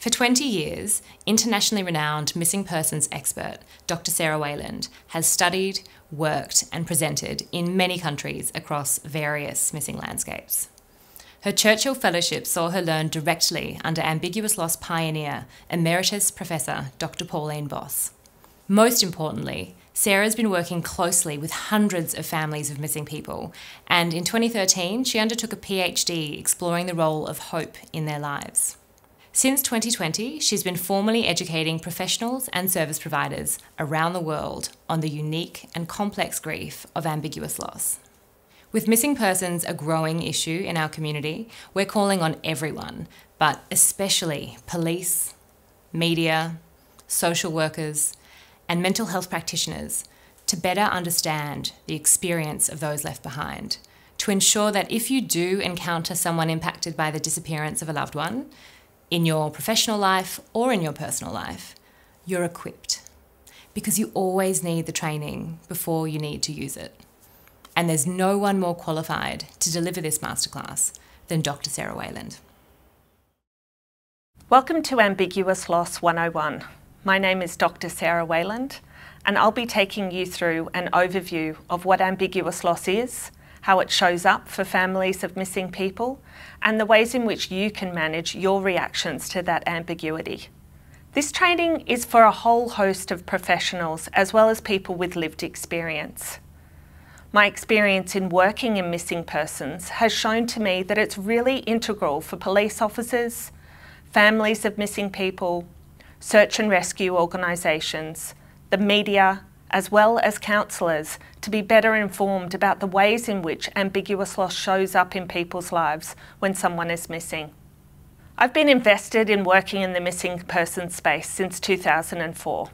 For 20 years, internationally renowned missing persons expert Dr Sarah Wayland has studied, worked and presented in many countries across various missing landscapes. Her Churchill Fellowship saw her learn directly under ambiguous loss pioneer, Emeritus Professor Dr Pauline Boss. Most importantly, Sarah's been working closely with hundreds of families of missing people, and in 2013 she undertook a PhD exploring the role of hope in their lives. Since 2020, she's been formally educating professionals and service providers around the world on the unique and complex grief of ambiguous loss. With missing persons a growing issue in our community, we're calling on everyone, but especially police, media, social workers, and mental health practitioners to better understand the experience of those left behind, to ensure that if you do encounter someone impacted by the disappearance of a loved one, in your professional life or in your personal life, you're equipped, because you always need the training before you need to use it. And there's no one more qualified to deliver this masterclass than Dr Sarah Wayland. Welcome to Ambiguous Loss 101. My name is Dr Sarah Wayland, and I'll be taking you through an overview of what ambiguous loss is, how it shows up for families of missing people, and the ways in which you can manage your reactions to that ambiguity. This training is for a whole host of professionals as well as people with lived experience. My experience in working in missing persons has shown to me that it's really integral for police officers, families of missing people, search and rescue organisations, the media, as well as counsellors, to be better informed about the ways in which ambiguous loss shows up in people's lives when someone is missing. I've been invested in working in the missing person space since 2004.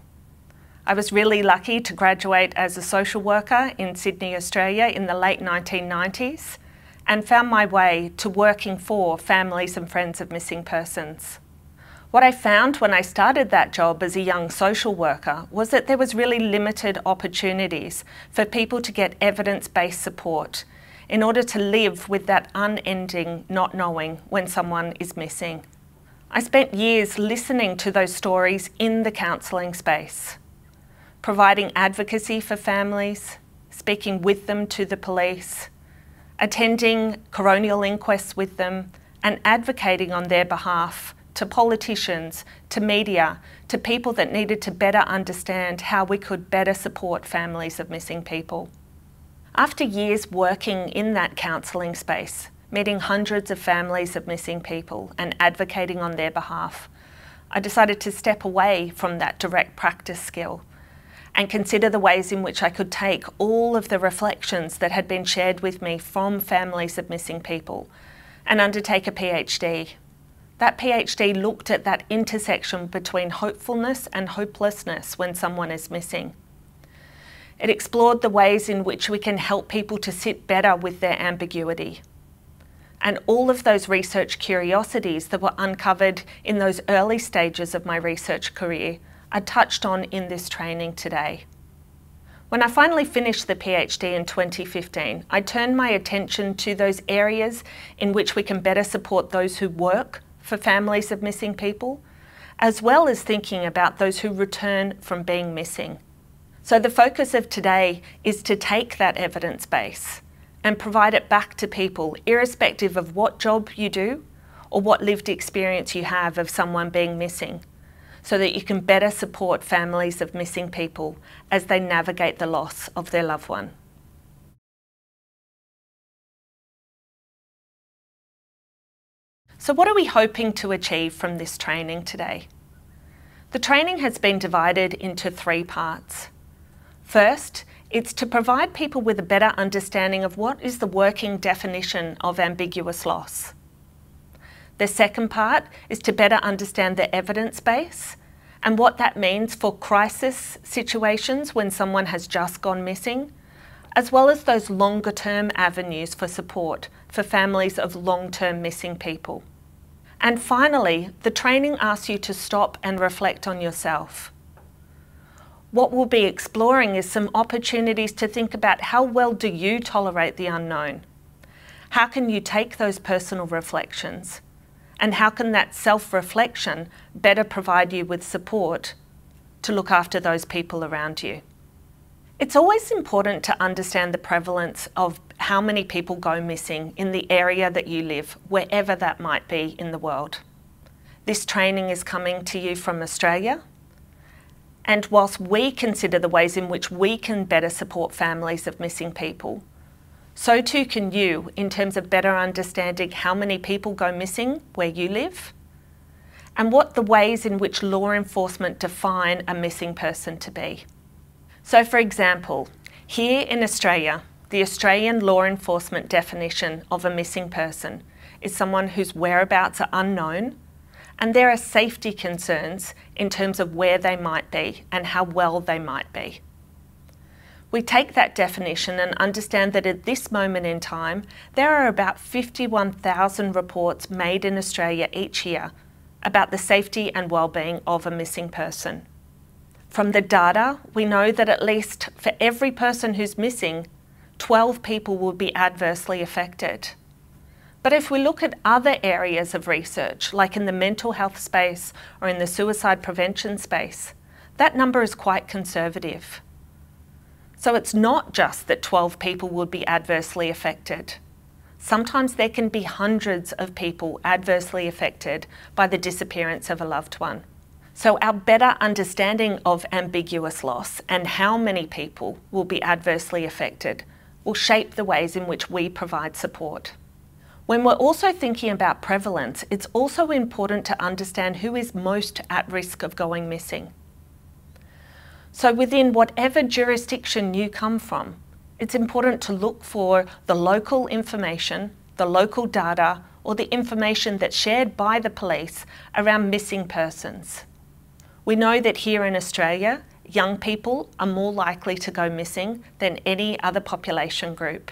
I was really lucky to graduate as a social worker in Sydney, Australia in the late 1990s and found my way to working for families and friends of missing persons. What I found when I started that job as a young social worker was that there was really limited opportunities for people to get evidence-based support in order to live with that unending not knowing when someone is missing. I spent years listening to those stories in the counselling space, providing advocacy for families, speaking with them to the police, attending coronial inquests with them, and advocating on their behalf to politicians, to media, to people that needed to better understand how we could better support families of missing people. After years working in that counselling space, meeting hundreds of families of missing people and advocating on their behalf, I decided to step away from that direct practice skill and consider the ways in which I could take all of the reflections that had been shared with me from families of missing people and undertake a PhD. That PhD looked at that intersection between hopefulness and hopelessness when someone is missing. It explored the ways in which we can help people to sit better with their ambiguity. And all of those research curiosities that were uncovered in those early stages of my research career are touched on in this training today. When I finally finished the PhD in 2015, I turned my attention to those areas in which we can better support those who work for families of missing people, as well as thinking about those who return from being missing. So the focus of today is to take that evidence base and provide it back to people, irrespective of what job you do or what lived experience you have of someone being missing, so that you can better support families of missing people as they navigate the loss of their loved one. So what are we hoping to achieve from this training today? The training has been divided into 3 parts. First, it's to provide people with a better understanding of what is the working definition of ambiguous loss. The second part is to better understand the evidence base and what that means for crisis situations when someone has just gone missing, as well as those longer-term avenues for support for families of long-term missing people. And finally, the training asks you to stop and reflect on yourself. What we'll be exploring is some opportunities to think about how well do you tolerate the unknown? How can you take those personal reflections And how can that self-reflection better provide you with support to look after those people around you? It's always important to understand the prevalence of how many people go missing in the area that you live, wherever that might be in the world. This training is coming to you from Australia, and whilst we consider the ways in which we can better support families of missing people, so too can you in terms of better understanding how many people go missing where you live and what the ways in which law enforcement define a missing person to be. So for example, here in Australia, the Australian law enforcement definition of a missing person is someone whose whereabouts are unknown, and there are safety concerns in terms of where they might be and how well they might be. We take that definition and understand that at this moment in time, there are about 51,000 reports made in Australia each year about the safety and well-being of a missing person. From the data, we know that at least for every person who's missing, 12 people will be adversely affected. But if we look at other areas of research, like in the mental health space or in the suicide prevention space, that number is quite conservative. So it's not just that 12 people will be adversely affected. Sometimes there can be hundreds of people adversely affected by the disappearance of a loved one. So our better understanding of ambiguous loss and how many people will be adversely affected will shape the ways in which we provide support. When we're also thinking about prevalence, it's also important to understand who is most at risk of going missing. So within whatever jurisdiction you come from, it's important to look for the local information, the local data, or the information that's shared by the police around missing persons. We know that here in Australia, young people are more likely to go missing than any other population group.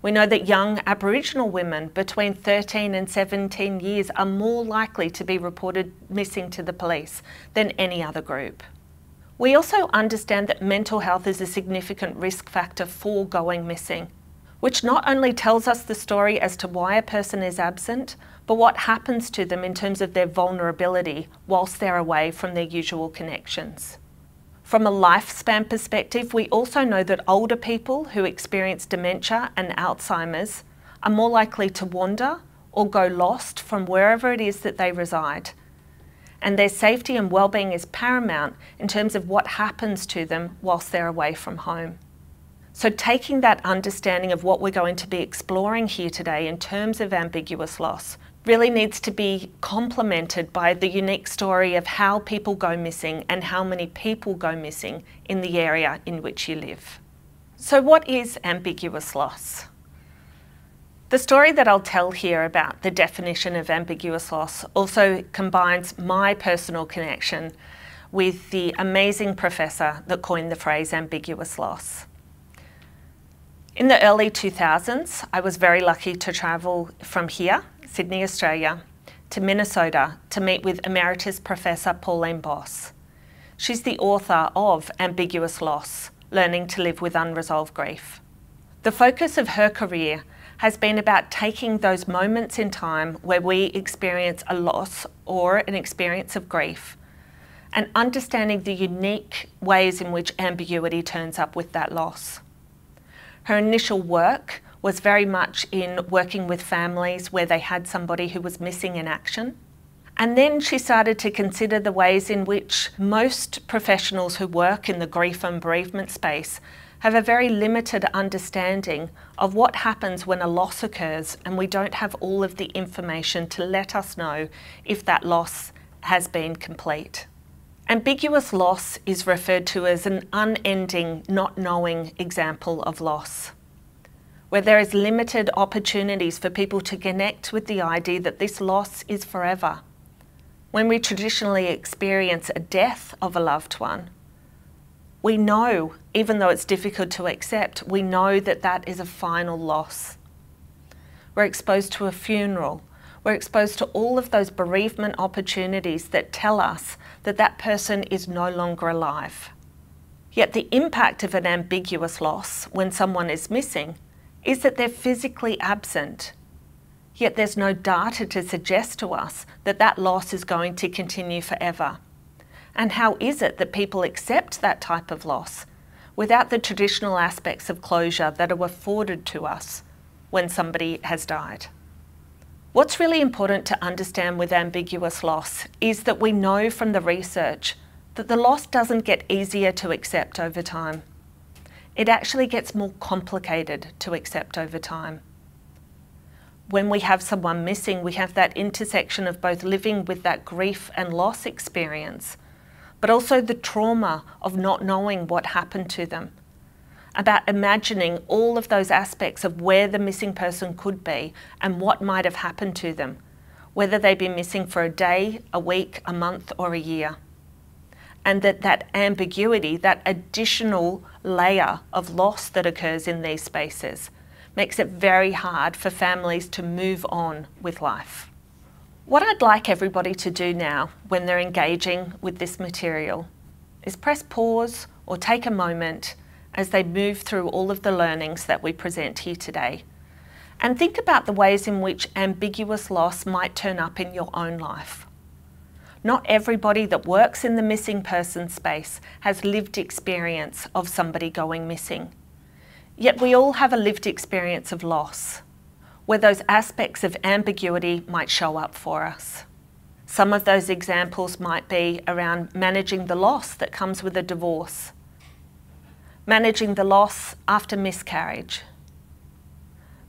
We know that young Aboriginal women between 13 and 17 years are more likely to be reported missing to the police than any other group. We also understand that mental health is a significant risk factor for going missing, which not only tells us the story as to why a person is absent, but what happens to them in terms of their vulnerability whilst they're away from their usual connections. From a lifespan perspective, we also know that older people who experience dementia and Alzheimer's are more likely to wander or go lost from wherever it is that they reside. And their safety and well-being is paramount in terms of what happens to them whilst they're away from home. So taking that understanding of what we're going to be exploring here today in terms of ambiguous loss really needs to be complemented by the unique story of how people go missing and how many people go missing in the area in which you live. So what is ambiguous loss? The story that I'll tell here about the definition of ambiguous loss also combines my personal connection with the amazing professor that coined the phrase ambiguous loss. In the early 2000s, I was very lucky to travel from here, Sydney, Australia, to Minnesota to meet with Emeritus Professor Pauline Boss. She's the author of Ambiguous Loss, Learning to Live with Unresolved Grief. The focus of her career has been about taking those moments in time where we experience a loss or an experience of grief and understanding the unique ways in which ambiguity turns up with that loss. Her initial work was very much in working with families where they had somebody who was missing in action. And then she started to consider the ways in which most professionals who work in the grief and bereavement space have a very limited understanding of what happens when a loss occurs and we don't have all of the information to let us know if that loss has been complete. Ambiguous loss is referred to as an unending, not knowing example of loss, where there is limited opportunities for people to connect with the idea that this loss is forever. When we traditionally experience a death of a loved one, we know, even though it's difficult to accept, we know that that is a final loss. We're exposed to a funeral. We're exposed to all of those bereavement opportunities that tell us that that person is no longer alive. Yet the impact of an ambiguous loss when someone is missing is that they're physically absent. Yet there's no data to suggest to us that that loss is going to continue forever. And how is it that people accept that type of loss without the traditional aspects of closure that are afforded to us when somebody has died? What's really important to understand with ambiguous loss is that we know from the research that the loss doesn't get easier to accept over time. It actually gets more complicated to accept over time. When we have someone missing, we have that intersection of both living with that grief and loss experience, but also the trauma of not knowing what happened to them, about imagining all of those aspects of where the missing person could be and what might have happened to them, whether they be missing for a day, a week, a month, or a year. And that ambiguity, that additional layer of loss that occurs in these spaces, makes it very hard for families to move on with life. What I'd like everybody to do now when they're engaging with this material is press pause or take a moment as they move through all of the learnings that we present here today, and think about the ways in which ambiguous loss might turn up in your own life. Not everybody that works in the missing person space has lived experience of somebody going missing. Yet we all have a lived experience of loss, where those aspects of ambiguity might show up for us. Some of those examples might be around managing the loss that comes with a divorce, managing the loss after miscarriage,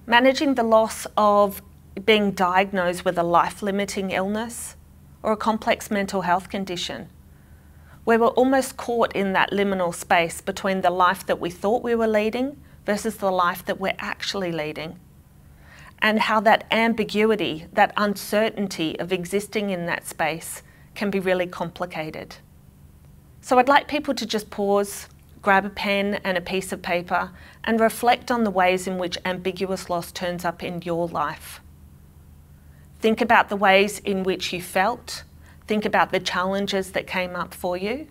managing the loss of being diagnosed with a life-limiting illness or a complex mental health condition, where we're almost caught in that liminal space between the life that we thought we were leading versus the life that we're actually leading, and how that ambiguity, that uncertainty of existing in that space can be really complicated. So I'd like people to just pause, grab a pen and a piece of paper, and reflect on the ways in which ambiguous loss turns up in your life. Think about the ways in which you felt, think about the challenges that came up for you,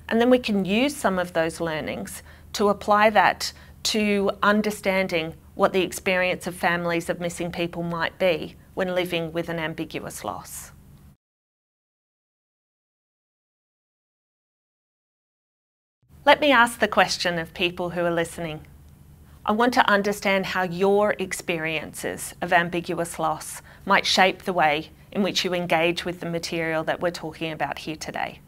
and then we can use some of those learnings to apply that to understanding what the experience of families of missing people might be when living with an ambiguous loss. Let me ask the question of people who are listening. I want to understand how your experiences of ambiguous loss might shape the way in which you engage with the material that we're talking about here today.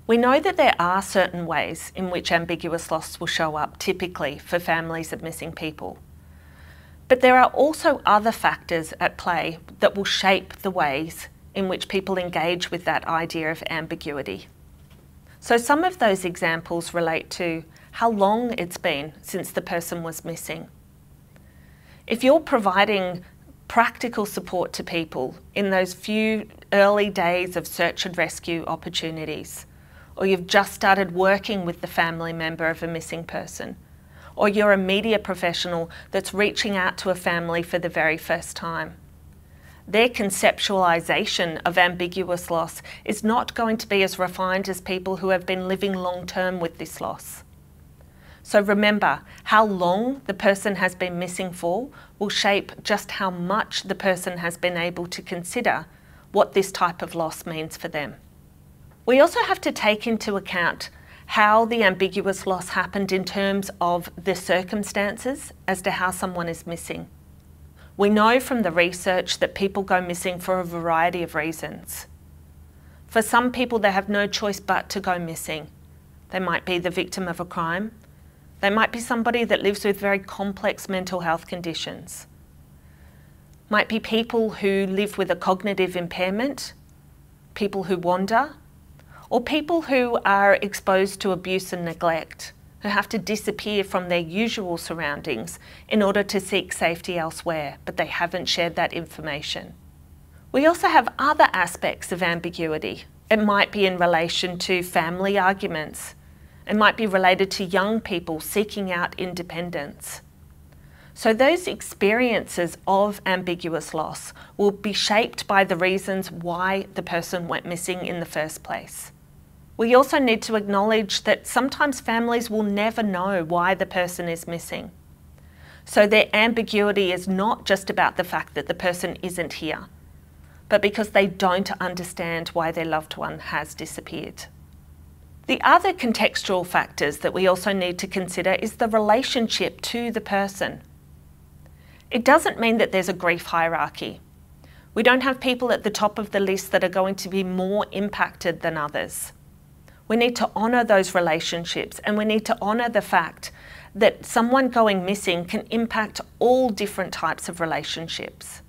We know that there are certain ways in which ambiguous loss will show up typically for families of missing people. But there are also other factors at play that will shape the ways in which people engage with that idea of ambiguity. So some of those examples relate to how long it's been since the person was missing. If you're providing practical support to people in those few early days of search and rescue opportunities, or you've just started working with the family member of a missing person, or you're a media professional that's reaching out to a family for the very first time, their conceptualisation of ambiguous loss is not going to be as refined as people who have been living long-term with this loss. So remember, how long the person has been missing for will shape just how much the person has been able to consider what this type of loss means for them. We also have to take into account how the ambiguous loss happened in terms of the circumstances as to how someone is missing. We know from the research that people go missing for a variety of reasons. For some people, they have no choice but to go missing. They might be the victim of a crime. They might be somebody that lives with very complex mental health conditions. Might be people who live with a cognitive impairment, people who wander, or people who are exposed to abuse and neglect, who have to disappear from their usual surroundings in order to seek safety elsewhere, but they haven't shared that information. We also have other aspects of ambiguity. It might be in relation to family arguments. It might be related to young people seeking out independence. So those experiences of ambiguous loss will be shaped by the reasons why the person went missing in the first place. We also need to acknowledge that sometimes families will never know why the person is missing. So their ambiguity is not just about the fact that the person isn't here, but because they don't understand why their loved one has disappeared. The other contextual factors that we also need to consider is the relationship to the person. It doesn't mean that there's a grief hierarchy. We don't have people at the top of the list that are going to be more impacted than others. We need to honour those relationships, and we need to honour the fact that someone going missing can impact all different types of relationships.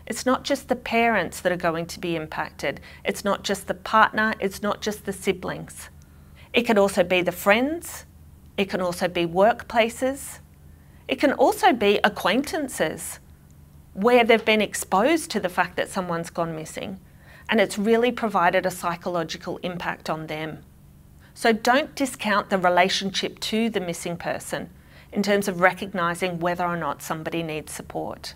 It's not just the parents that are going to be impacted. It's not just the partner. It's not just the siblings. It can also be the friends. It can also be workplaces. It can also be acquaintances where they've been exposed to the fact that someone's gone missing, and it's really provided a psychological impact on them. So don't discount the relationship to the missing person in terms of recognising whether or not somebody needs support.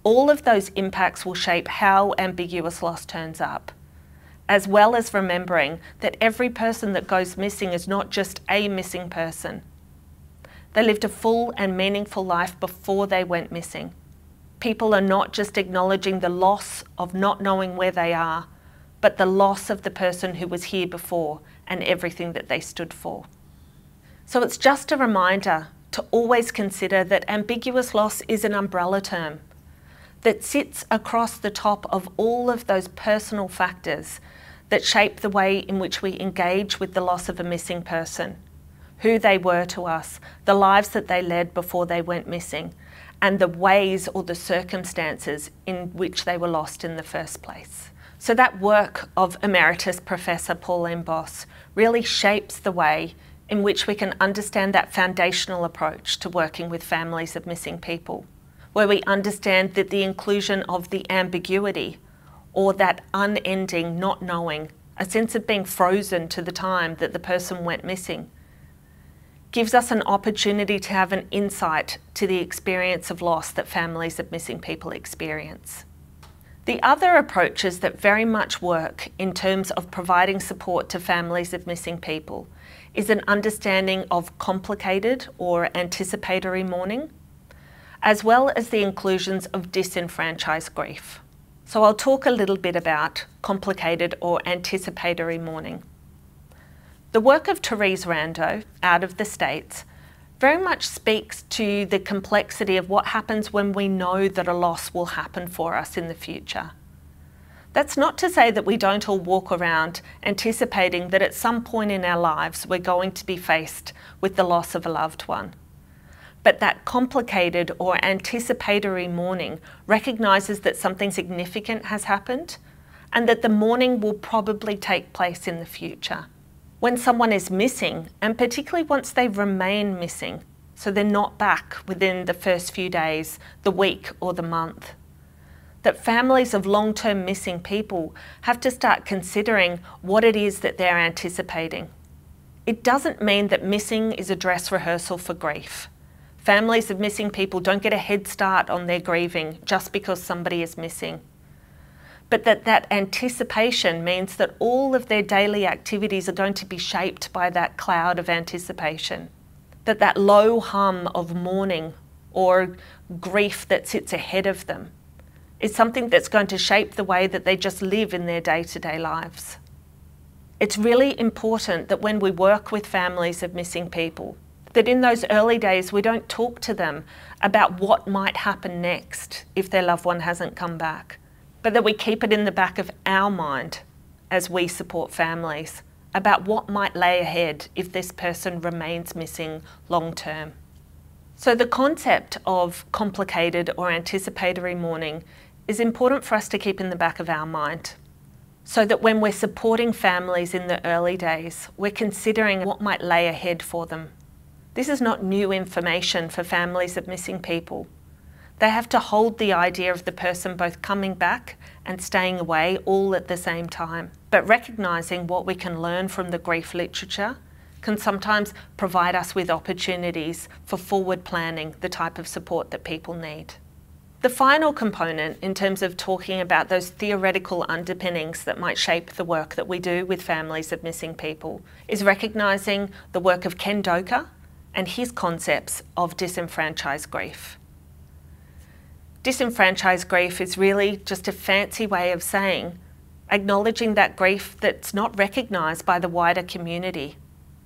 All of those impacts will shape how ambiguous loss turns up, as well as remembering that every person that goes missing is not just a missing person. They lived a full and meaningful life before they went missing. People are not just acknowledging the loss of not knowing where they are, but the loss of the person who was here before and everything that they stood for. So it's just a reminder to always consider that ambiguous loss is an umbrella term that sits across the top of all of those personal factors that shape the way in which we engage with the loss of a missing person, who they were to us, the lives that they led before they went missing, and the ways or the circumstances in which they were lost in the first place. So that work of Emeritus Professor Pauline Boss really shapes the way in which we can understand that foundational approach to working with families of missing people, where we understand that the inclusion of the ambiguity, or that unending not knowing, a sense of being frozen to the time that the person went missing, gives us an opportunity to have an insight to the experience of loss that families of missing people experience. The other approaches that very much work in terms of providing support to families of missing people is an understanding of complicated or anticipatory mourning, as well as the inclusions of disenfranchised grief. So I'll talk a little bit about complicated or anticipatory mourning. The work of Therese Rando, out of the States, very much speaks to the complexity of what happens when we know that a loss will happen for us in the future. That's not to say that we don't all walk around anticipating that at some point in our lives we're going to be faced with the loss of a loved one. But that complicated or anticipatory mourning recognises that something significant has happened and that the mourning will probably take place in the future. When someone is missing, and particularly once they remain missing, so they're not back within the first few days, the week or the month, that families of long-term missing people have to start considering what it is that they're anticipating. It doesn't mean that missing is a dress rehearsal for grief. Families of missing people don't get a head start on their grieving just because somebody is missing. But that anticipation means that all of their daily activities are going to be shaped by that cloud of anticipation. That low hum of mourning or grief that sits ahead of them is something that's going to shape the way that they just live in their day-to-day lives. It's really important that when we work with families of missing people, that in those early days we don't talk to them about what might happen next if their loved one hasn't come back, but that we keep it in the back of our mind as we support families about what might lay ahead if this person remains missing long term. So the concept of complicated or anticipatory mourning is important for us to keep in the back of our mind, so that when we're supporting families in the early days, we're considering what might lay ahead for them. This is not new information for families of missing people. They have to hold the idea of the person both coming back and staying away all at the same time. But recognising what we can learn from the grief literature can sometimes provide us with opportunities for forward planning the type of support that people need. The final component in terms of talking about those theoretical underpinnings that might shape the work that we do with families of missing people is recognising the work of Ken Doka and his concepts of disenfranchised grief. Disenfranchised grief is really just a fancy way of saying acknowledging that grief that's not recognised by the wider community.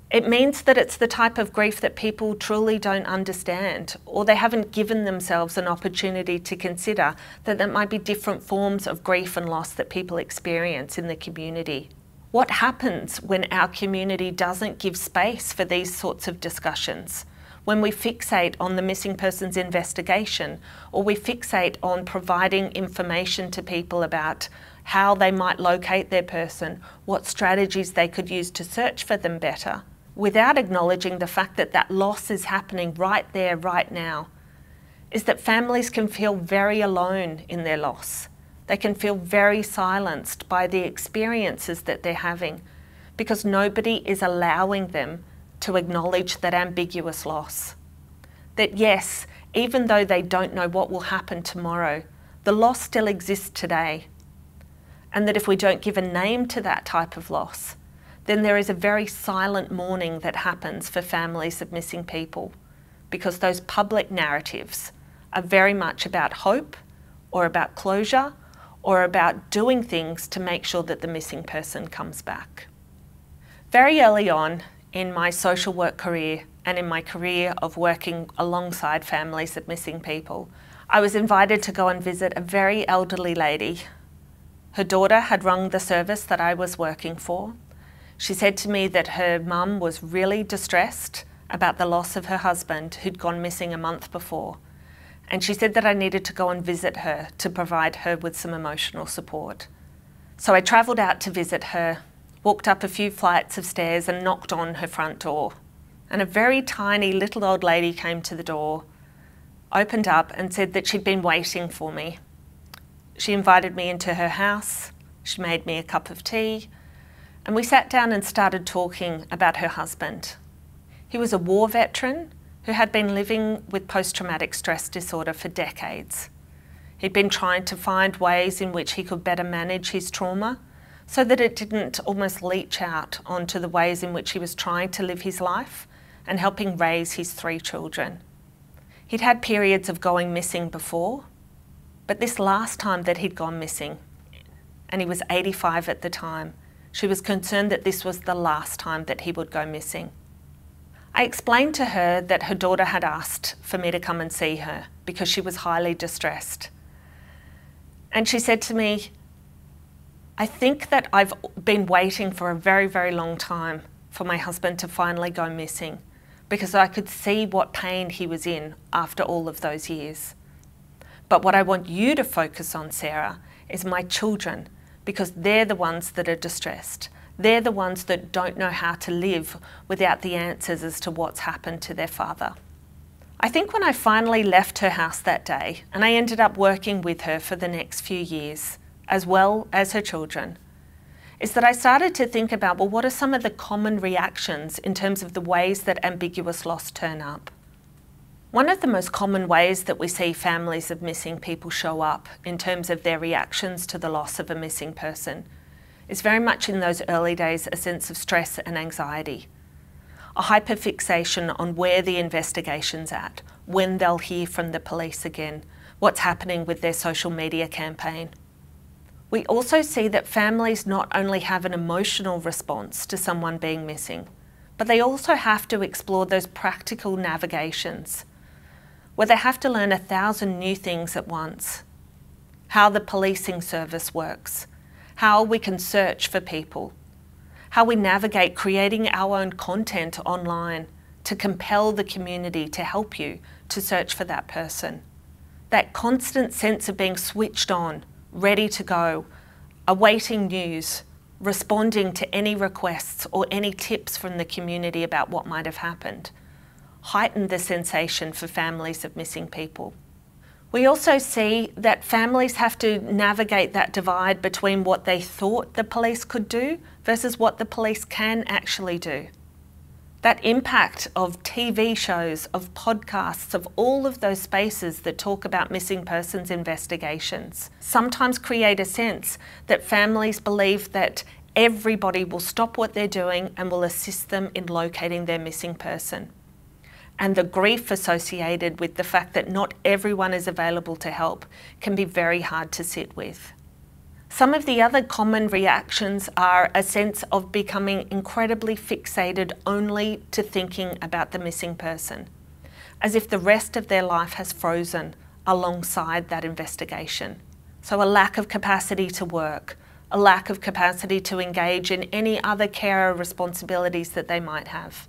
It means that it's the type of grief that people truly don't understand, or they haven't given themselves an opportunity to consider that there might be different forms of grief and loss that people experience in the community. What happens when our community doesn't give space for these sorts of discussions? When we fixate on the missing persons investigation, or we fixate on providing information to people about how they might locate their person, what strategies they could use to search for them better, without acknowledging the fact that that loss is happening right there, right now, is that families can feel very alone in their loss. They can feel very silenced by the experiences that they're having because nobody is allowing them to acknowledge that ambiguous loss. That yes, even though they don't know what will happen tomorrow, the loss still exists today. And that if we don't give a name to that type of loss, then there is a very silent mourning that happens for families of missing people, because those public narratives are very much about hope or about closure or about doing things to make sure that the missing person comes back. Very early on in my social work career and in my career of working alongside families of missing people, I was invited to go and visit a very elderly lady. Her daughter had rung the service that I was working for. She said to me that her mum was really distressed about the loss of her husband who'd gone missing a month before. And she said that I needed to go and visit her to provide her with some emotional support. So I travelled out to visit her, walked up a few flights of stairs and knocked on her front door. And a very tiny little old lady came to the door, opened up and said that she'd been waiting for me. She invited me into her house, she made me a cup of tea, and we sat down and started talking about her husband. He was a war veteran who had been living with post-traumatic stress disorder for decades. He'd been trying to find ways in which he could better manage his trauma so that it didn't almost leach out onto the ways in which he was trying to live his life and helping raise his 3 children. He'd had periods of going missing before, but this last time that he'd gone missing, and he was 85 at the time, she was concerned that this was the last time that he would go missing. I explained to her that her daughter had asked for me to come and see her because she was highly distressed. And she said to me, I think that I've been waiting for a very, very long time for my husband to finally go missing because I could see what pain he was in after all of those years. But what I want you to focus on, Sarah, is my children, because they're the ones that are distressed. They're the ones that don't know how to live without the answers as to what's happened to their father. I think when I finally left her house that day, and I ended up working with her for the next few years, as well as her children, is that I started to think about, well, what are some of the common reactions in terms of the ways that ambiguous loss turn up? One of the most common ways that we see families of missing people show up in terms of their reactions to the loss of a missing person is very much in those early days a sense of stress and anxiety, a hyperfixation on where the investigation's at, when they'll hear from the police again, what's happening with their social media campaign. We also see that families not only have an emotional response to someone being missing, but they also have to explore those practical navigations where they have to learn 1,000 new things at once. How the policing service works, how we can search for people, how we navigate creating our own content online to compel the community to help you to search for that person. That constant sense of being switched on, ready to go, awaiting news, responding to any requests or any tips from the community about what might have happened, heighten the sensation for families of missing people. We also see that families have to navigate that divide between what they thought the police could do versus what the police can actually do. That impact of TV shows, of podcasts, of all of those spaces that talk about missing persons investigations sometimes create a sense that families believe that everybody will stop what they're doing and will assist them in locating their missing person. and the grief associated with the fact that not everyone is available to help can be very hard to sit with. Some of the other common reactions are a sense of becoming incredibly fixated only to thinking about the missing person, as if the rest of their life has frozen alongside that investigation. So a lack of capacity to work, a lack of capacity to engage in any other care or responsibilities that they might have.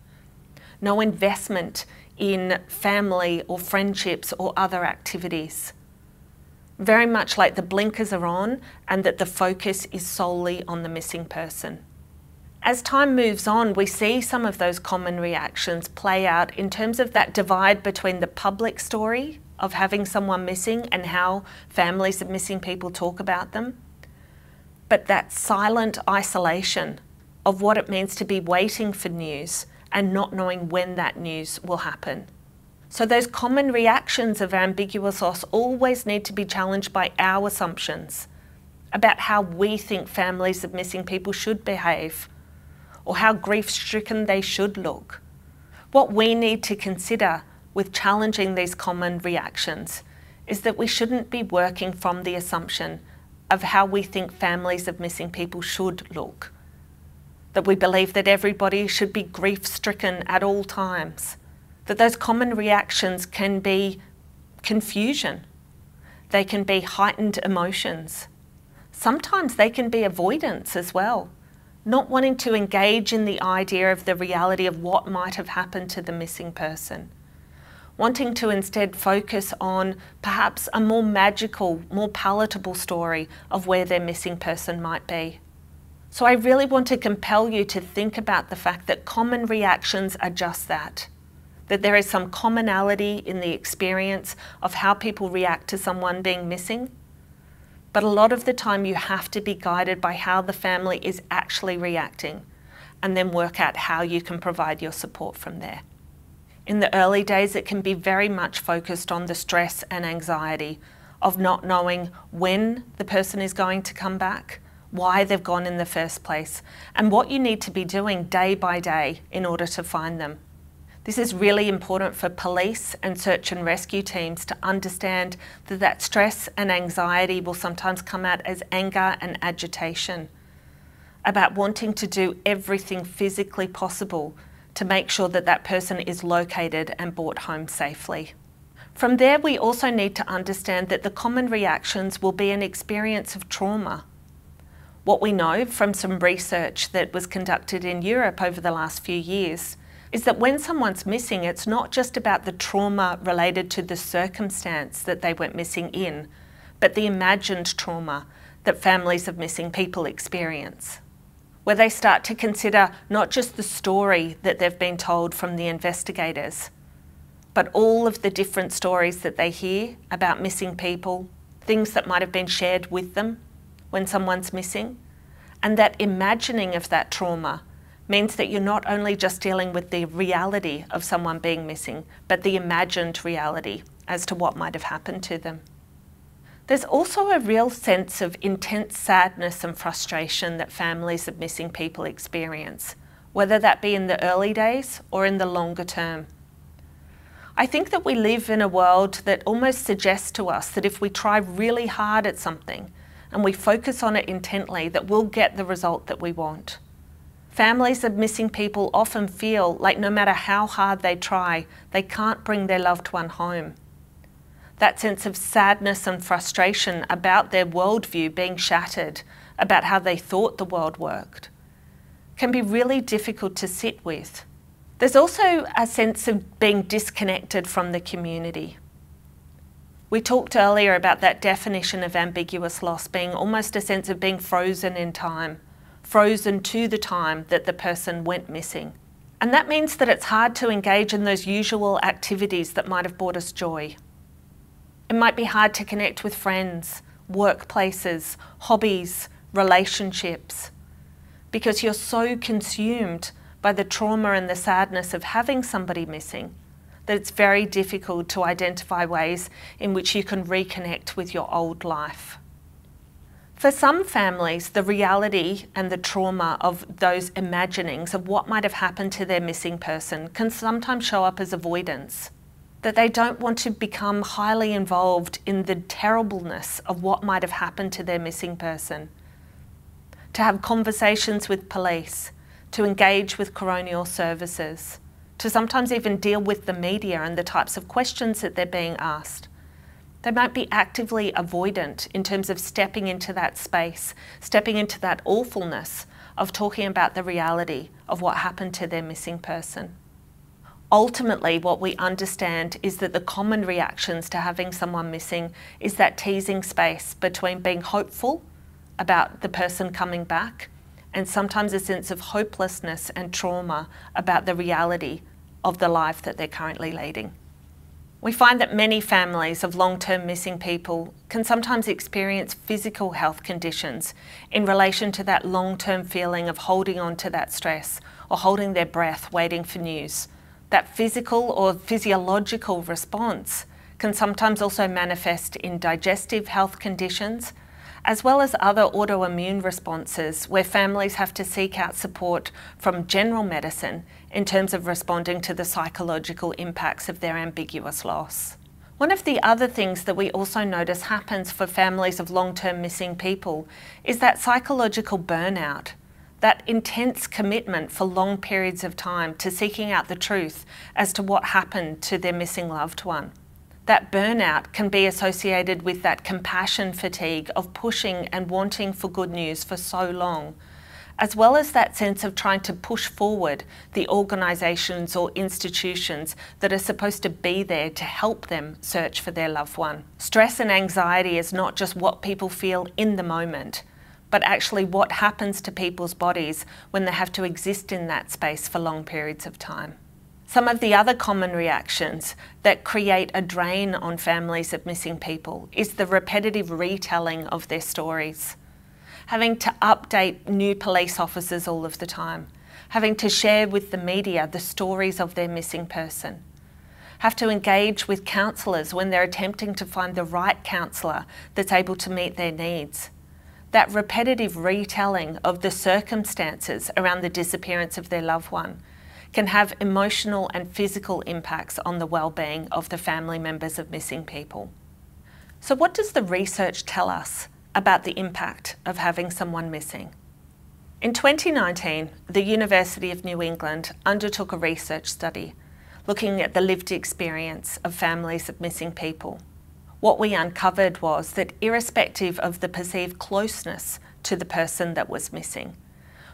No investment in family or friendships or other activities. Very much like the blinkers are on and that the focus is solely on the missing person. As time moves on, we see some of those common reactions play out in terms of that divide between the public story of having someone missing and how families of missing people talk about them, but that silent isolation of what it means to be waiting for news and not knowing when that news will happen. So those common reactions of ambiguous loss always need to be challenged by our assumptions about how we think families of missing people should behave or how grief-stricken they should look. What we need to consider with challenging these common reactions is that we shouldn't be working from the assumption of how we think families of missing people should look. That we believe that everybody should be grief-stricken at all times. That those common reactions can be confusion. They can be heightened emotions. Sometimes they can be avoidance as well. Not wanting to engage in the idea of the reality of what might have happened to the missing person. Wanting to instead focus on perhaps a more magical, more palatable story of where their missing person might be. So I really want to compel you to think about the fact that common reactions are just that there is some commonality in the experience of how people react to someone being missing, but a lot of the time you have to be guided by how the family is actually reacting and then work out how you can provide your support from there. In the early days, it can be very much focused on the stress and anxiety of not knowing when the person is going to come back, why they've gone in the first place, and what you need to be doing day by day in order to find them. This is really important for police and search and rescue teams to understand that stress and anxiety will sometimes come out as anger and agitation, about wanting to do everything physically possible to make sure that that person is located and brought home safely. From there, we also need to understand that the common reactions will be an experience of trauma. What we know from some research that was conducted in Europe over the last few years is that when someone's missing, it's not just about the trauma related to the circumstance that they went missing in, but the imagined trauma that families of missing people experience, where they start to consider not just the story that they've been told from the investigators, but all of the different stories that they hear about missing people, things that might have been shared with them when someone's missing, and that imagining of that trauma means that you're not only just dealing with the reality of someone being missing, but the imagined reality as to what might have happened to them. There's also a real sense of intense sadness and frustration that families of missing people experience, whether that be in the early days or in the longer term. I think that we live in a world that almost suggests to us that if we try really hard at something and we focus on it intently, that we'll get the result that we want. Families of missing people often feel like no matter how hard they try, they can't bring their loved one home. That sense of sadness and frustration about their worldview being shattered, about how they thought the world worked, can be really difficult to sit with. There's also a sense of being disconnected from the community. We talked earlier about that definition of ambiguous loss being almost a sense of being frozen in time. Frozen to the time that the person went missing. And that means that it's hard to engage in those usual activities that might have brought us joy. It might be hard to connect with friends, workplaces, hobbies, relationships, because you're so consumed by the trauma and the sadness of having somebody missing that it's very difficult to identify ways in which you can reconnect with your old life. For some families, the reality and the trauma of those imaginings of what might have happened to their missing person can sometimes show up as avoidance. That they don't want to become highly involved in the terribleness of what might have happened to their missing person. To have conversations with police, to engage with coronial services, to sometimes even deal with the media and the types of questions that they're being asked. They might be actively avoidant in terms of stepping into that space, stepping into that awfulness of talking about the reality of what happened to their missing person. Ultimately, what we understand is that the common reactions to having someone missing is that teasing space between being hopeful about the person coming back and sometimes a sense of hopelessness and trauma about the reality of the life that they're currently leading. We find that many families of long-term missing people can sometimes experience physical health conditions in relation to that long-term feeling of holding on to that stress or holding their breath waiting for news. That physical or physiological response can sometimes also manifest in digestive health conditions, as well as other autoimmune responses where families have to seek out support from general medicine in terms of responding to the psychological impacts of their ambiguous loss. One of the other things that we also notice happens for families of long-term missing people is that psychological burnout, that intense commitment for long periods of time to seeking out the truth as to what happened to their missing loved one. That burnout can be associated with that compassion fatigue of pushing and wanting for good news for so long, as well as that sense of trying to push forward the organisations or institutions that are supposed to be there to help them search for their loved one. Stress and anxiety is not just what people feel in the moment, but actually what happens to people's bodies when they have to exist in that space for long periods of time. Some of the other common reactions that create a drain on families of missing people is the repetitive retelling of their stories. Having to update new police officers all of the time, having to share with the media the stories of their missing person, have to engage with counsellors when they're attempting to find the right counsellor that's able to meet their needs. That repetitive retelling of the circumstances around the disappearance of their loved one can have emotional and physical impacts on the well-being of the family members of missing people. So what does the research tell us about the impact of having someone missing? In 2019, the University of New England undertook a research study looking at the lived experience of families of missing people. What we uncovered was that irrespective of the perceived closeness to the person that was missing,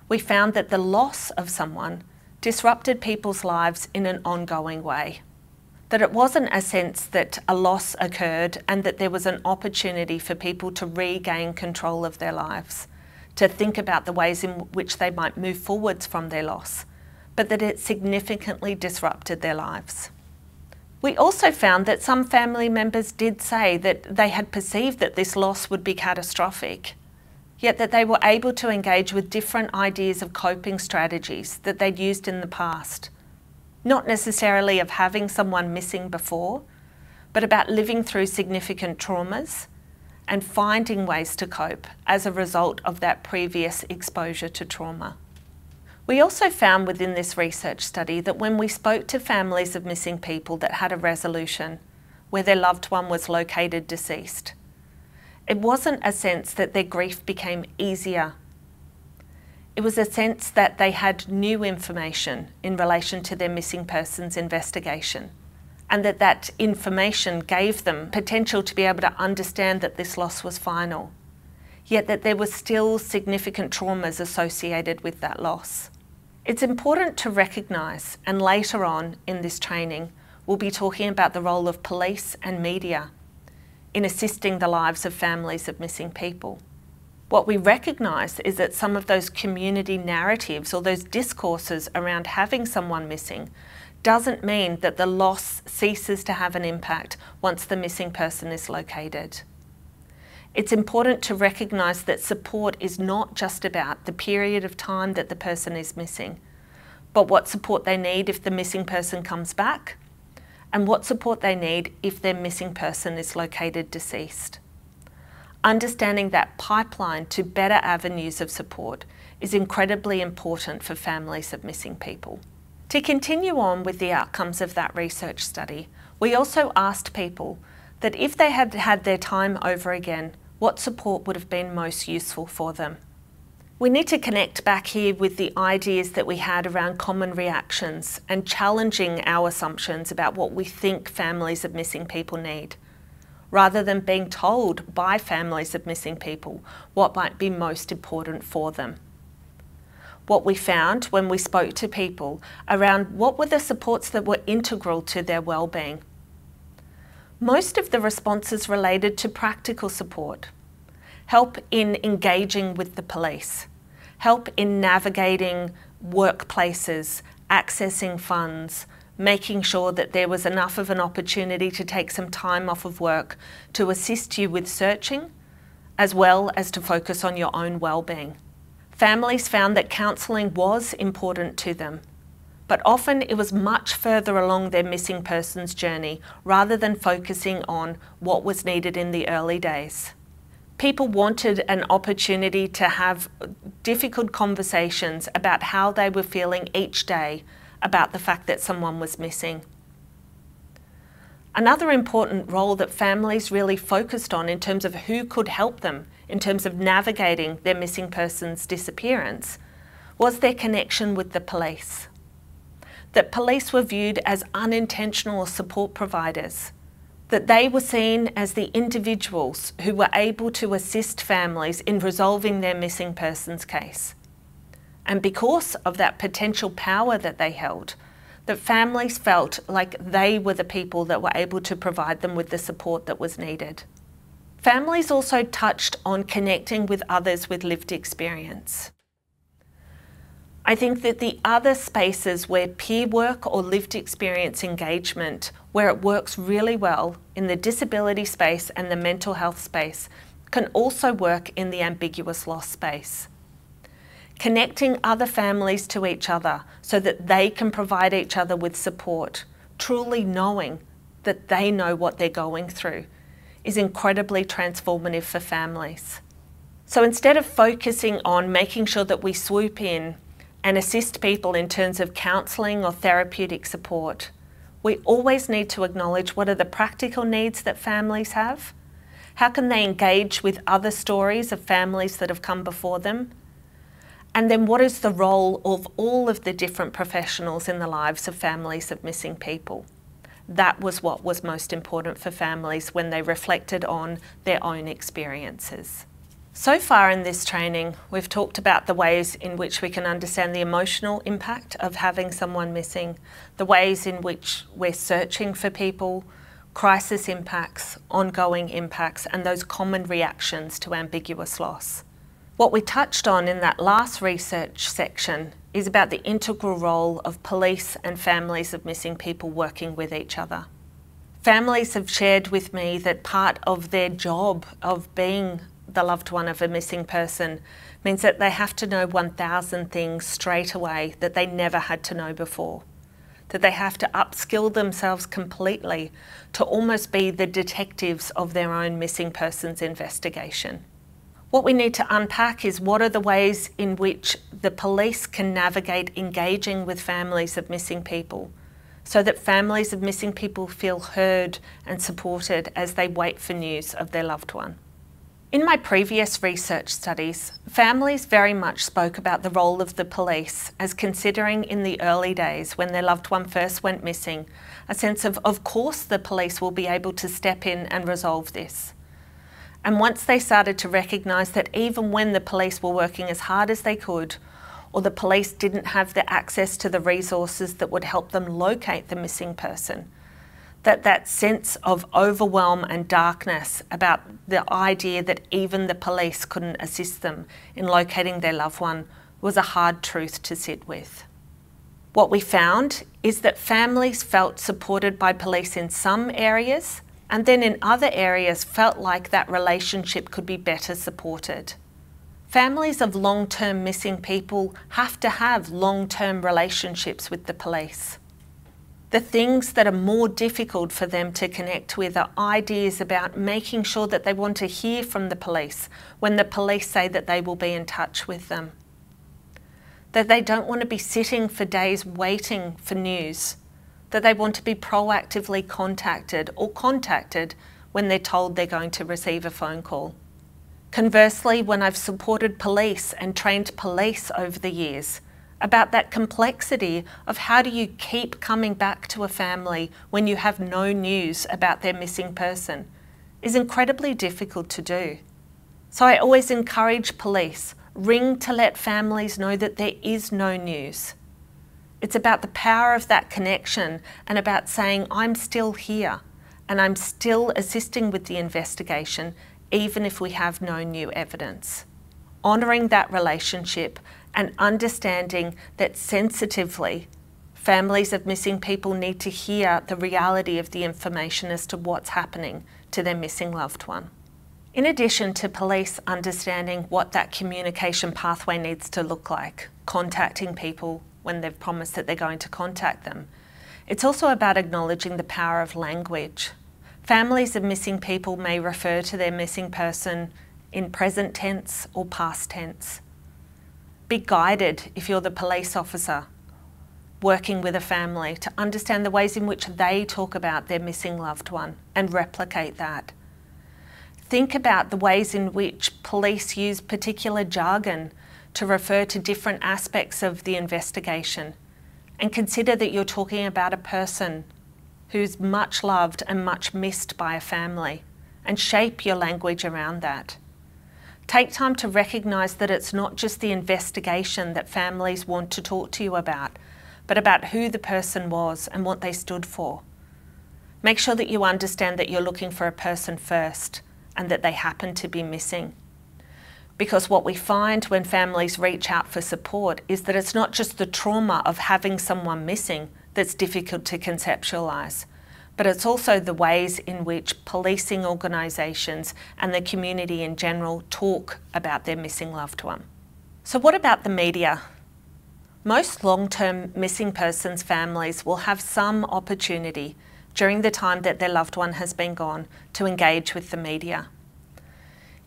we found that the loss of someone disrupted people's lives in an ongoing way. That it wasn't a sense that a loss occurred and that there was an opportunity for people to regain control of their lives, to think about the ways in which they might move forwards from their loss, but that it significantly disrupted their lives. We also found that some family members did say that they had perceived that this loss would be catastrophic, yet that they were able to engage with different ideas of coping strategies that they'd used in the past. Not necessarily of having someone missing before, but about living through significant traumas and finding ways to cope as a result of that previous exposure to trauma. We also found within this research study that when we spoke to families of missing people that had a resolution, where their loved one was located deceased, it wasn't a sense that their grief became easier. It was a sense that they had new information in relation to their missing persons investigation, and that information gave them potential to be able to understand that this loss was final, yet that there were still significant traumas associated with that loss. It's important to recognise, and later on in this training, we'll be talking about the role of police and media in assisting the lives of families of missing people. What we recognise is that some of those community narratives or those discourses around having someone missing doesn't mean that the loss ceases to have an impact once the missing person is located. It's important to recognise that support is not just about the period of time that the person is missing, but what support they need if the missing person comes back, and what support they need if their missing person is located deceased. understanding that pipeline to better avenues of support is incredibly important for families of missing people. To continue on with the outcomes of that research study, we also asked people that if they had had their time over again, what support would have been most useful for them. We need to connect back here with the ideas that we had around common reactions and challenging our assumptions about what we think families of missing people need, rather than being told by families of missing people what might be most important for them. What we found when we spoke to people around what were the supports that were integral to their well-being. Most of the responses related to practical support, help in engaging with the police, help in navigating workplaces, accessing funds, making sure that there was enough of an opportunity to take some time off of work to assist you with searching, as well as to focus on your own well-being. Families found that counselling was important to them, but often it was much further along their missing persons journey rather than focusing on what was needed in the early days. People wanted an opportunity to have difficult conversations about how they were feeling each day about the fact that someone was missing. Another important role that families really focused on in terms of who could help them in terms of navigating their missing person's disappearance was their connection with the police. That police were viewed as unintentional support providers, that they were seen as the individuals who were able to assist families in resolving their missing persons case. And because of that potential power that they held, that families felt like they were the people that were able to provide them with the support that was needed. Families also touched on connecting with others with lived experience. I think that the other spaces where peer work or lived experience engagement, where it works really well in the disability space and the mental health space, can also work in the ambiguous loss space. Connecting other families to each other so that they can provide each other with support, truly knowing that they know what they're going through, is incredibly transformative for families. So instead of focusing on making sure that we swoop in and assist people in terms of counselling or therapeutic support, we always need to acknowledge what are the practical needs that families have, how can they engage with other stories of families that have come before them, and then what is the role of all of the different professionals in the lives of families of missing people. That was what was most important for families when they reflected on their own experiences. So far in this training, we've talked about the ways in which we can understand the emotional impact of having someone missing, the ways in which we're searching for people, crisis impacts, ongoing impacts, and those common reactions to ambiguous loss. What we touched on in that last research section is about the integral role of police and families of missing people working with each other. Families have shared with me that part of their job of being the loved one of a missing person means that they have to know 1,000 things straight away that they never had to know before. That they have to upskill themselves completely to almost be the detectives of their own missing persons investigation. What we need to unpack is what are the ways in which the police can navigate engaging with families of missing people so that families of missing people feel heard and supported as they wait for news of their loved one. In my previous research studies, families very much spoke about the role of the police as considering in the early days when their loved one first went missing, a sense of course the police will be able to step in and resolve this. And once they started to recognise that even when the police were working as hard as they could, or the police didn't have the access to the resources that would help them locate the missing person, that sense of overwhelm and darkness about the idea that even the police couldn't assist them in locating their loved one was a hard truth to sit with. What we found is that families felt supported by police in some areas, and then in other areas felt like that relationship could be better supported. Families of long-term missing people have to have long-term relationships with the police. The things that are more difficult for them to connect with are ideas about making sure that they want to hear from the police when the police say that they will be in touch with them. That they don't want to be sitting for days waiting for news. That they want to be proactively contacted or contacted when they're told they're going to receive a phone call. Conversely, when I've supported police and trained police over the years about that complexity of how do you keep coming back to a family when you have no news about their missing person, is incredibly difficult to do. So I always encourage police, ring to let families know that there is no news. It's about the power of that connection and about saying, I'm still here and I'm still assisting with the investigation even if we have no new evidence. Honouring that relationship and understanding that sensitively, families of missing people need to hear the reality of the information as to what's happening to their missing loved one. In addition to police understanding what that communication pathway needs to look like, contacting people when they've promised that they're going to contact them, it's also about acknowledging the power of language. Families of missing people may refer to their missing person in present tense or past tense. Be guided if you're the police officer working with a family to understand the ways in which they talk about their missing loved one and replicate that. Think about the ways in which police use particular jargon to refer to different aspects of the investigation, and consider that you're talking about a person who's much loved and much missed by a family, and shape your language around that. Take time to recognise that it's not just the investigation that families want to talk to you about, but about who the person was and what they stood for. Make sure that you understand that you're looking for a person first and that they happen to be missing. Because what we find when families reach out for support is that it's not just the trauma of having someone missing that's difficult to conceptualise, but it's also the ways in which policing organisations and the community in general talk about their missing loved one. So what about the media? Most long-term missing persons families will have some opportunity during the time that their loved one has been gone to engage with the media.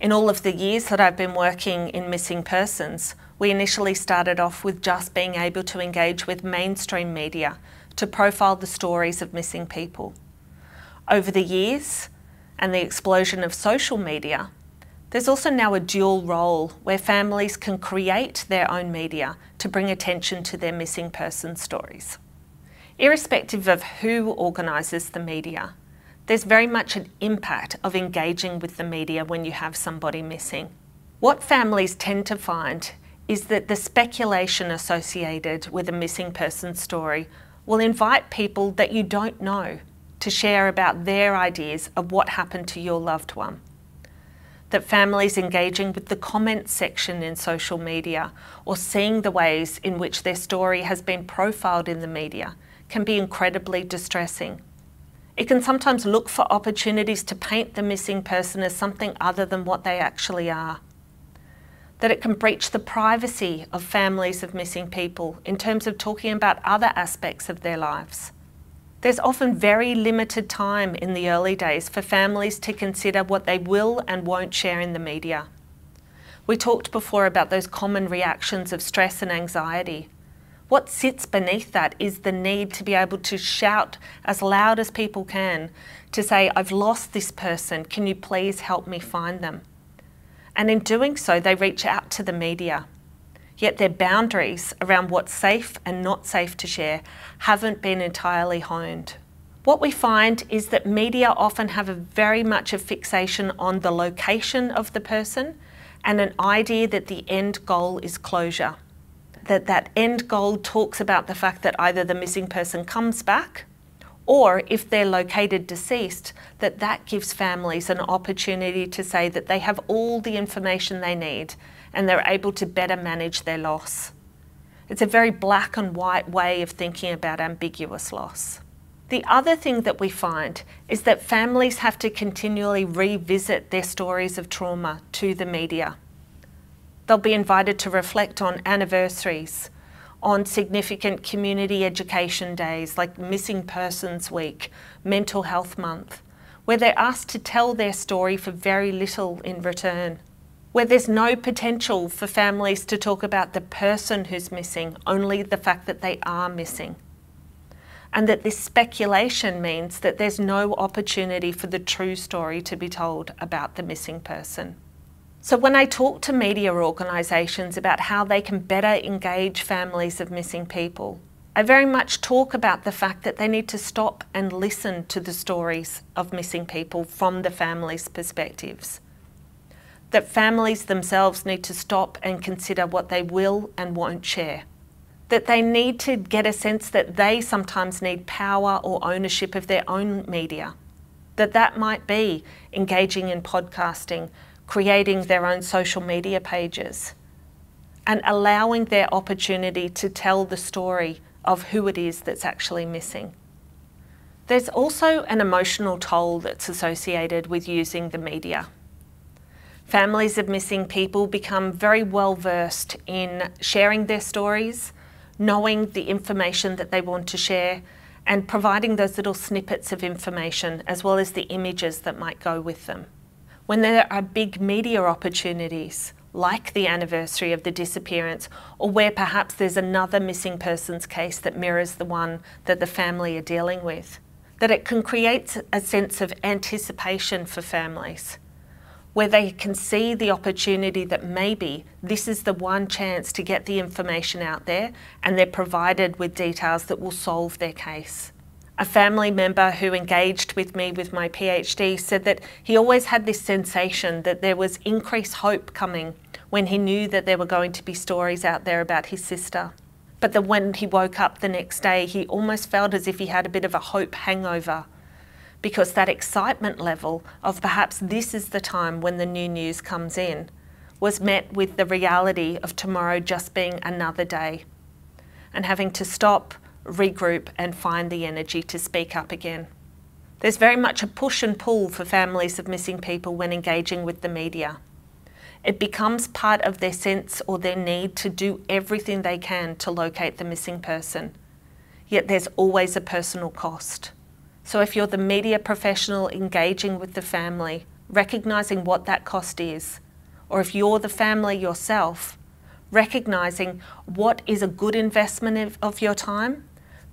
In all of the years that I've been working in missing persons, we initially started off with just being able to engage with mainstream media to profile the stories of missing people. Over the years and the explosion of social media, there's also now a dual role where families can create their own media to bring attention to their missing person stories. Irrespective of who organises the media, there's very much an impact of engaging with the media when you have somebody missing. What families tend to find is that the speculation associated with a missing person story will invite people that you don't know to share about their ideas of what happened to your loved one. That families engaging with the comments section in social media or seeing the ways in which their story has been profiled in the media can be incredibly distressing. It can sometimes look for opportunities to paint the missing person as something other than what they actually are. That it can breach the privacy of families of missing people in terms of talking about other aspects of their lives. There's often very limited time in the early days for families to consider what they will and won't share in the media. We talked before about those common reactions of stress and anxiety. What sits beneath that is the need to be able to shout as loud as people can to say, I've lost this person, can you please help me find them? And in doing so, they reach out to the media. Yet their boundaries around what's safe and not safe to share haven't been entirely honed. What we find is that media often have very much a fixation on the location of the person and an idea that the end goal is closure. That end goal talks about the fact that either the missing person comes back, or if they're located deceased, that gives families an opportunity to say that they have all the information they need and they're able to better manage their loss. It's a very black and white way of thinking about ambiguous loss. The other thing that we find is that families have to continually revisit their stories of trauma to the media. They'll be invited to reflect on anniversaries, on significant community education days like Missing Persons Week, Mental Health Month, where they're asked to tell their story for very little in return, where there's no potential for families to talk about the person who's missing, only the fact that they are missing. And that this speculation means that there's no opportunity for the true story to be told about the missing person. So when I talk to media organisations about how they can better engage families of missing people, I very much talk about the fact that they need to stop and listen to the stories of missing people from the families' perspectives. That families themselves need to stop and consider what they will and won't share. That they need to get a sense that they sometimes need power or ownership of their own media. That might be engaging in podcasting, creating their own social media pages, and allowing their opportunity to tell the story of who it is that's actually missing. There's also an emotional toll that's associated with using the media. Families of missing people become very well versed in sharing their stories, knowing the information that they want to share, and providing those little snippets of information as well as the images that might go with them. When there are big media opportunities, like the anniversary of the disappearance, or where perhaps there's another missing persons case that mirrors the one that the family are dealing with, that it can create a sense of anticipation for families, where they can see the opportunity that maybe this is the one chance to get the information out there, and they're provided with details that will solve their case. A family member who engaged with me with my PhD said that he always had this sensation that there was increased hope coming when he knew that there were going to be stories out there about his sister. But that when he woke up the next day, he almost felt as if he had a bit of a hope hangover, because that excitement level of perhaps this is the time when the new news comes in was met with the reality of tomorrow just being another day, and having to stop, regroup and find the energy to speak up again. There's very much a push and pull for families of missing people when engaging with the media. It becomes part of their sense or their need to do everything they can to locate the missing person. Yet there's always a personal cost. So if you're the media professional engaging with the family, recognising what that cost is, or if you're the family yourself, recognising what is a good investment of your time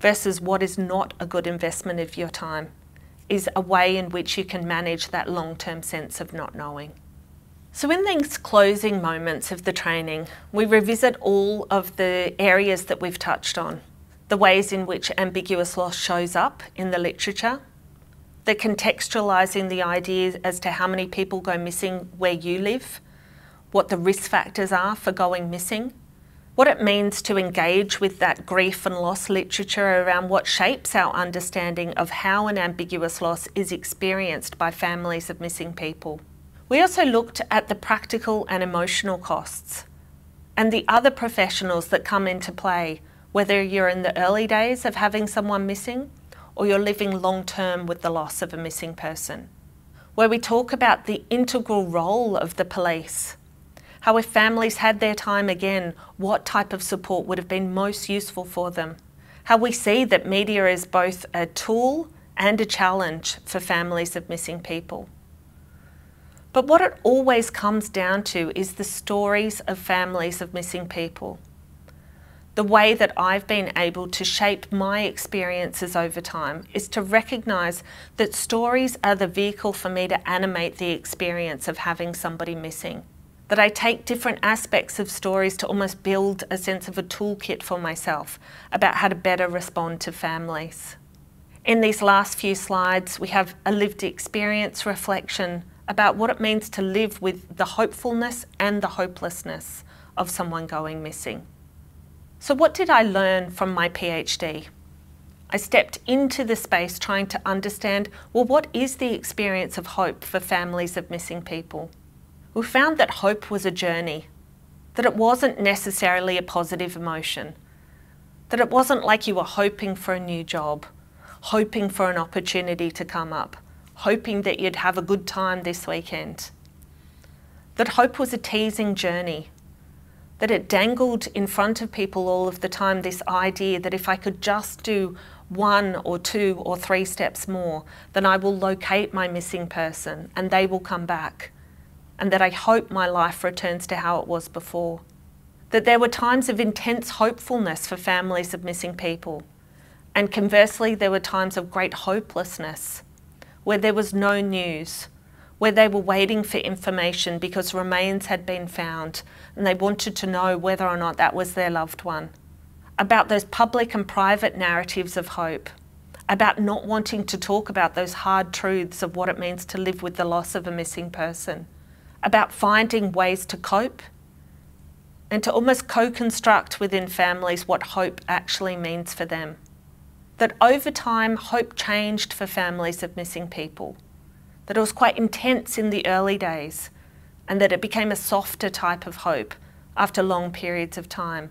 versus what is not a good investment of your time, is a way in which you can manage that long-term sense of not knowing. So in these closing moments of the training, we revisit all of the areas that we've touched on. The ways in which ambiguous loss shows up in the literature, the contextualising the idea as to how many people go missing where you live, what the risk factors are for going missing, what it means to engage with that grief and loss literature around what shapes our understanding of how an ambiguous loss is experienced by families of missing people. We also looked at the practical and emotional costs and the other professionals that come into play, whether you're in the early days of having someone missing or you're living long-term with the loss of a missing person, where we talk about the integral role of the police, how if families had their time again, what type of support would have been most useful for them, how we see that media is both a tool and a challenge for families of missing people. But what it always comes down to is the stories of families of missing people. The way that I've been able to shape my experiences over time is to recognise that stories are the vehicle for me to animate the experience of having somebody missing. That I take different aspects of stories to almost build a sense of a toolkit for myself about how to better respond to families. In these last few slides, we have a lived experience reflection about what it means to live with the hopefulness and the hopelessness of someone going missing. So what did I learn from my PhD? I stepped into the space trying to understand, well, what is the experience of hope for families of missing people? We found that hope was a journey, that it wasn't necessarily a positive emotion, that it wasn't like you were hoping for a new job, hoping for an opportunity to come up, hoping that you'd have a good time this weekend. That hope was a teasing journey, that it dangled in front of people all of the time this idea that if I could just do 1 or 2 or 3 steps more, then I will locate my missing person and they will come back, and that I hope my life returns to how it was before. That there were times of intense hopefulness for families of missing people, and conversely there were times of great hopelessness, where there was no news, where they were waiting for information because remains had been found and they wanted to know whether or not that was their loved one. About those public and private narratives of hope, about not wanting to talk about those hard truths of what it means to live with the loss of a missing person, about finding ways to cope and to almost co-construct within families what hope actually means for them. That over time, hope changed for families of missing people. That it was quite intense in the early days, and that it became a softer type of hope after long periods of time,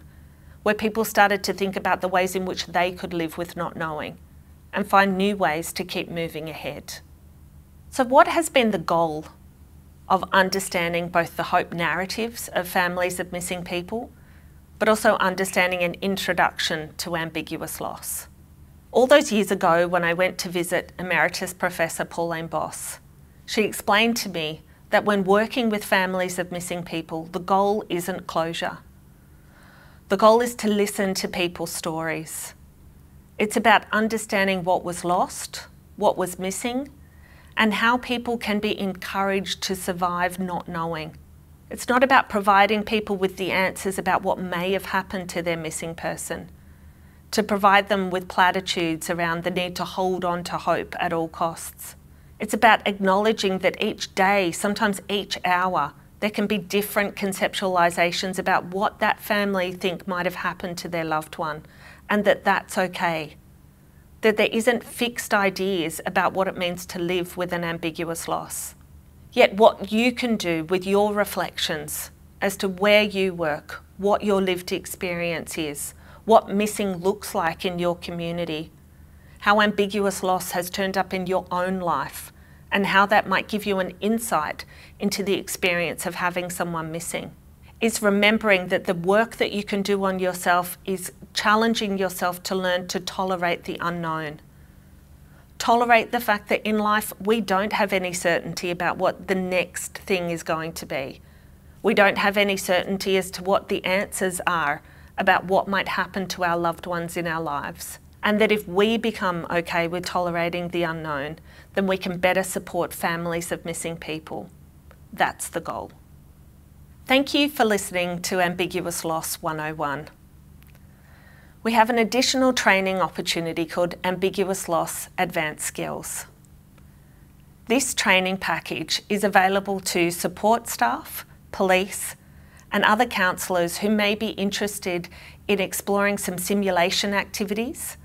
where people started to think about the ways in which they could live with not knowing and find new ways to keep moving ahead. So what has been the goal of understanding both the hope narratives of families of missing people, but also understanding an introduction to ambiguous loss? All those years ago when I went to visit Emeritus Professor Pauline Boss, she explained to me that when working with families of missing people, the goal isn't closure. The goal is to listen to people's stories. It's about understanding what was lost, what was missing, and how people can be encouraged to survive not knowing. It's not about providing people with the answers about what may have happened to their missing person, to provide them with platitudes around the need to hold on to hope at all costs. It's about acknowledging that each day, sometimes each hour, there can be different conceptualizations about what that family think might have happened to their loved one, and that that's okay. That there isn't fixed ideas about what it means to live with an ambiguous loss. Yet what you can do with your reflections as to where you work, what your lived experience is, what missing looks like in your community, how ambiguous loss has turned up in your own life, and how that might give you an insight into the experience of having someone missing, is remembering that the work that you can do on yourself is challenging yourself to learn to tolerate the unknown. Tolerate the fact that in life we don't have any certainty about what the next thing is going to be. We don't have any certainty as to what the answers are about what might happen to our loved ones in our lives. And that if we become okay with tolerating the unknown, then we can better support families of missing people. That's the goal. Thank you for listening to Ambiguous Loss 101. We have an additional training opportunity called Ambiguous Loss Advanced Skills. This training package is available to support staff, police, and other counsellors who may be interested in exploring some simulation activities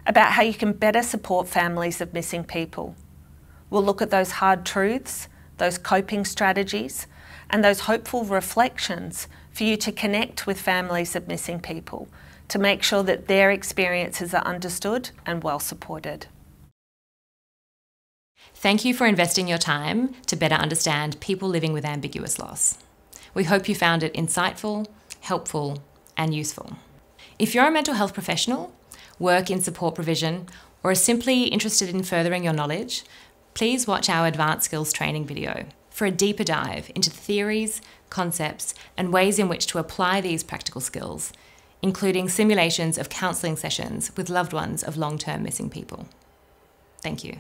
about how you can better support families of missing people. We'll look at those hard truths, those coping strategies, and those hopeful reflections for you to connect with families of missing people, to make sure that their experiences are understood and well supported. Thank you for investing your time to better understand people living with ambiguous loss. We hope you found it insightful, helpful, and useful. If you're a mental health professional, work in support provision, or are simply interested in furthering your knowledge, please watch our Advanced Skills training video for a deeper dive into the theories, concepts, and ways in which to apply these practical skills, including simulations of counselling sessions with loved ones of long-term missing people. Thank you.